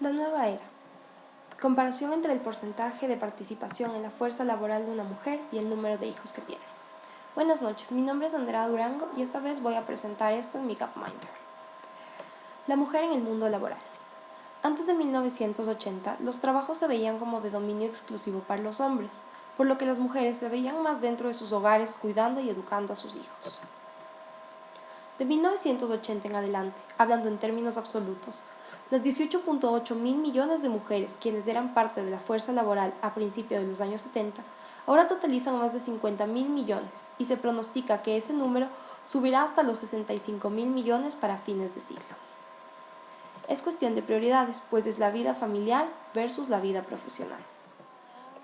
La nueva era. Comparación entre el porcentaje de participación en la fuerza laboral de una mujer y el número de hijos que tiene. Buenas noches, mi nombre es Andrea Durango y esta vez voy a presentar esto en mi Gapminder. La mujer en el mundo laboral. Antes de 1980, los trabajos se veían como de dominio exclusivo para los hombres, por lo que las mujeres se veían más dentro de sus hogares cuidando y educando a sus hijos. De 1980 en adelante, hablando en términos absolutos, las 18.8 mil millones de mujeres quienes eran parte de la fuerza laboral a principios de los años 70, ahora totalizan más de 50 mil millones y se pronostica que ese número subirá hasta los 65 mil millones para fines de siglo. Es cuestión de prioridades, pues es la vida familiar versus la vida profesional.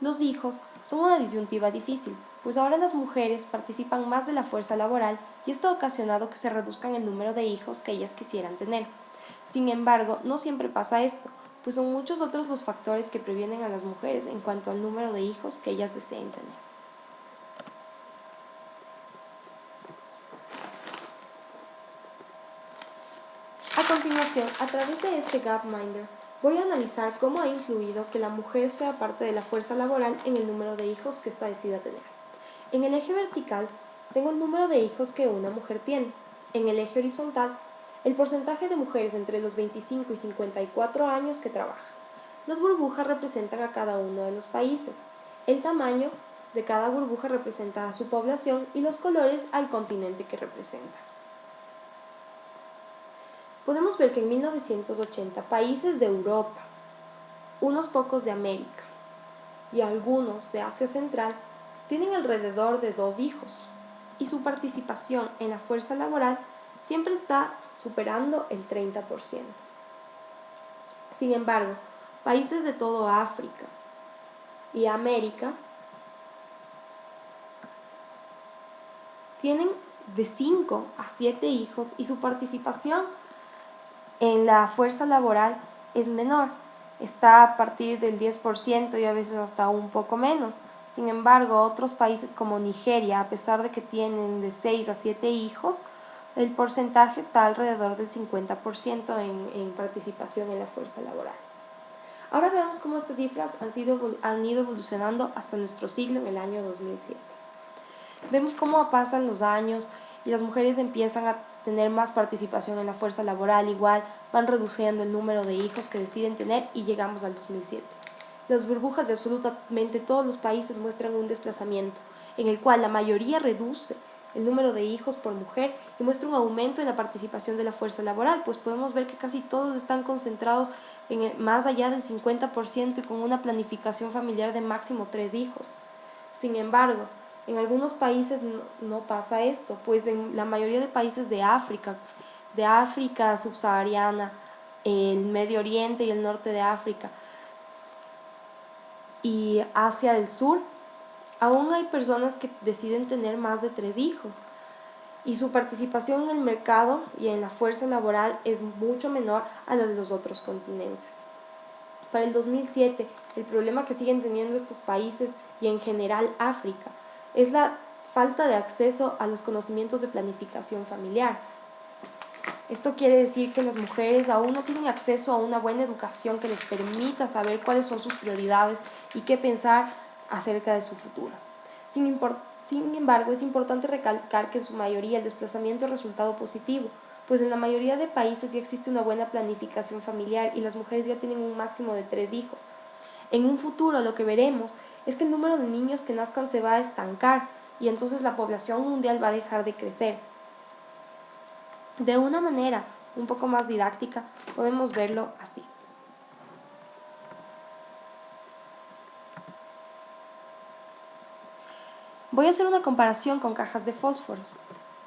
Los hijos son una disyuntiva difícil, pues ahora las mujeres participan más de la fuerza laboral y esto ha ocasionado que se reduzcan el número de hijos que ellas quisieran tener. Sin embargo, no siempre pasa esto, pues son muchos otros los factores que previenen a las mujeres en cuanto al número de hijos que ellas deseen tener. A continuación, a través de este Gapminder, voy a analizar cómo ha influido que la mujer sea parte de la fuerza laboral en el número de hijos que ésta decida tener. En el eje vertical, tengo el número de hijos que una mujer tiene. En el eje horizontal, el porcentaje de mujeres entre los 25 y 54 años que trabajan. Las burbujas representan a cada uno de los países. El tamaño de cada burbuja representa a su población y los colores al continente que representa. Podemos ver que en 1980 países de Europa, unos pocos de América y algunos de Asia Central tienen alrededor de 2 hijos y su participación en la fuerza laboral siempre está superando el 30%. Sin embargo, países de todo África y América tienen de 5 a 7 hijos y su participación en la fuerza laboral es menor, está a partir del 10% y a veces hasta un poco menos. Sin embargo, otros países como Nigeria, a pesar de que tienen de 6 a 7 hijos, el porcentaje está alrededor del 50% en participación en la fuerza laboral. Ahora veamos cómo estas cifras han ido evolucionando hasta nuestro siglo en el año 2007. Vemos cómo pasan los años y las mujeres empiezan a tener más participación en la fuerza laboral, igual van reduciendo el número de hijos que deciden tener y llegamos al 2007. Las burbujas de absolutamente todos los países muestran un desplazamiento, en el cual la mayoría reduce el número de hijos por mujer y muestra un aumento en la participación de la fuerza laboral, pues podemos ver que casi todos están concentrados en más allá del 50% y con una planificación familiar de máximo 3 hijos. Sin embargo, en algunos países no pasa esto, pues en la mayoría de países de África subsahariana, el Medio Oriente y el norte de África y Asia del Sur, aún hay personas que deciden tener más de 3 hijos y su participación en el mercado y en la fuerza laboral es mucho menor a la de los otros continentes. Para el 2007, el problema que siguen teniendo estos países y en general África es la falta de acceso a los conocimientos de planificación familiar. Esto quiere decir que las mujeres aún no tienen acceso a una buena educación que les permita saber cuáles son sus prioridades y qué pensar acerca de su futuro. Sin embargo, es importante recalcar que en su mayoría el desplazamiento es resultado positivo, pues en la mayoría de países ya existe una buena planificación familiar y las mujeres ya tienen un máximo de 3 hijos. En un futuro lo que veremos es que el número de niños que nazcan se va a estancar y entonces la población mundial va a dejar de crecer. De una manera un poco más didáctica podemos verlo así. Voy a hacer una comparación con cajas de fósforos.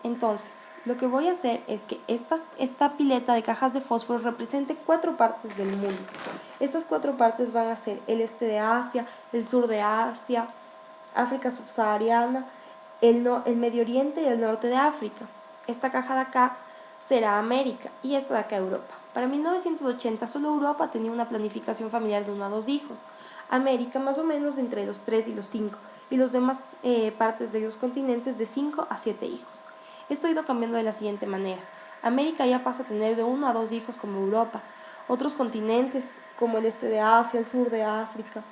Entonces, lo que voy a hacer es que esta pileta de cajas de fósforo represente 4 partes del mundo. Estas 4 partes van a ser el este de Asia, el sur de Asia, África subsahariana, el Medio Oriente y el norte de África. Esta caja de acá será América y esta de acá Europa. Para 1980 solo Europa tenía una planificación familiar de 1 a 2 hijos, América más o menos de entre los 3 y los 5 y los demás partes de los continentes de 5 a 7 hijos. Esto ha ido cambiando de la siguiente manera. América ya pasa a tener de 1 a 2 hijos como Europa. Otros continentes como el este de Asia, el sur de África,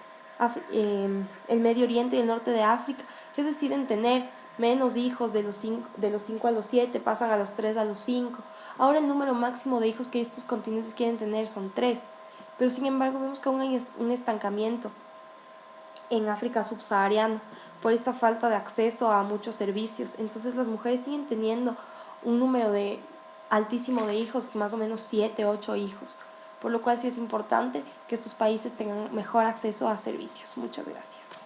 el Medio Oriente y el norte de África, que deciden tener menos hijos de los 5 a los 7, pasan a los 3 a los 5. Ahora el número máximo de hijos que estos continentes quieren tener son 3, pero sin embargo vemos que aún hay un estancamiento en África subsahariana por esta falta de acceso a muchos servicios. Entonces las mujeres siguen teniendo un número altísimo de hijos, que más o menos 7, 8 hijos, por lo cual sí es importante que estos países tengan mejor acceso a servicios. Muchas gracias.